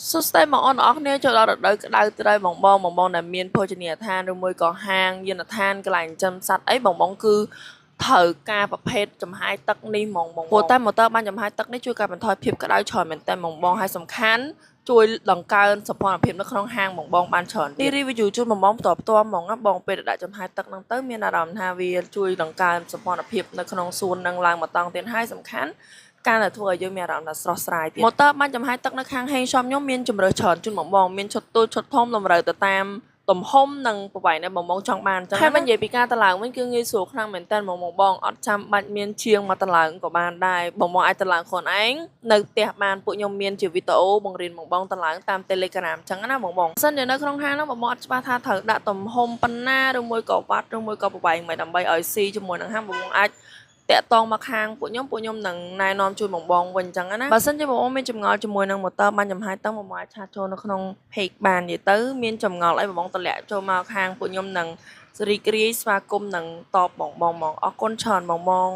សួស្តីបងប្អូនអរគ្នាចូលដល់រដូវក្តៅត្រូវបងដែលមានភោជនីយដ្ឋានឬមួយក៏ហាងយានដ្ឋានកន្លែងចិញ្ចឹមសត្វអីបងគឺត្រូវការប្រភេទចំហាយទឹកនេះហ្មងព្រោះតែម៉ូទ័របានចំហាយទឹកនេះជួយកាត់បន្ថយភាពក្តៅច្រើនមែនតើបងហើយសំខាន់ជួយដង្កើងសម្ព័ន្ធភាពនៅក្នុងហាងបងបានច្រើននេះ review ជូនបងផ្ទាល់ហ្មងបងពេលដែលដាក់ចំហាយទឹកហ្នឹងទៅមានអារម្មណ៍ថាវាជួយដង្កើងសម្ព័ន្ធភាពនៅក្នុងសួននឹងឡើងមកតង់ទៀតហើយសំខាន់ការដែលធ្វើឲ្យយើងមានអារម្មណ៍ថាស្រស់ស្រាយទៀតម៉ូទ័របានចំហាយទឹកនៅខាងហេង shop ខ្ញុំមានជម្រើសច្រើនជូនបងមានឈុតតូចឈុតធំតម្រូវទៅតាមទំហំនិងប្រវែងដែលបងចង់បានអញ្ចឹងហើយបើនិយាយពីការតឡើងវិញគឺងាយស្រួលខ្លាំងមែនតើបងអត់ចាំបាច់មានជាងមកតឡើងក៏បានដែរបងអាចតឡើងខ្លួនឯងនៅផ្ទះបានពួកខ្ញុំមានជាវីដេអូបង្រៀនបងតឡើងតាម Telegram អញ្ចឹងណាបងសិនជានៅក្នុងហាងហ្នឹងបងអត់ច្បាស់ថាត្រូវដាក់ទំហំប៉ុណ្ណាឬមួយក៏វ៉ាត់ឬមួយក៏ប្រវែងមិនដើម្បីឲ្យស៊ីជាមួយនឹងហាងបងអាចតាក់តងមកខាងពួកខ្ញុំនឹងណែនាំជួយបងវិញអញ្ចឹងណាបើសិនជាបងមានចម្ងល់ជាមួយនឹងម៉ូទ័របានចំហាយទឹកបងអាចឆាតចូលនៅក្នុង page បាននិយាយទៅមានចម្ងល់អីបងតម្លាក់ចូលមកខាងពួកខ្ញុំនឹងរីករាយស្វាគមន៍នឹងតបបងអរគុណច្រើនបង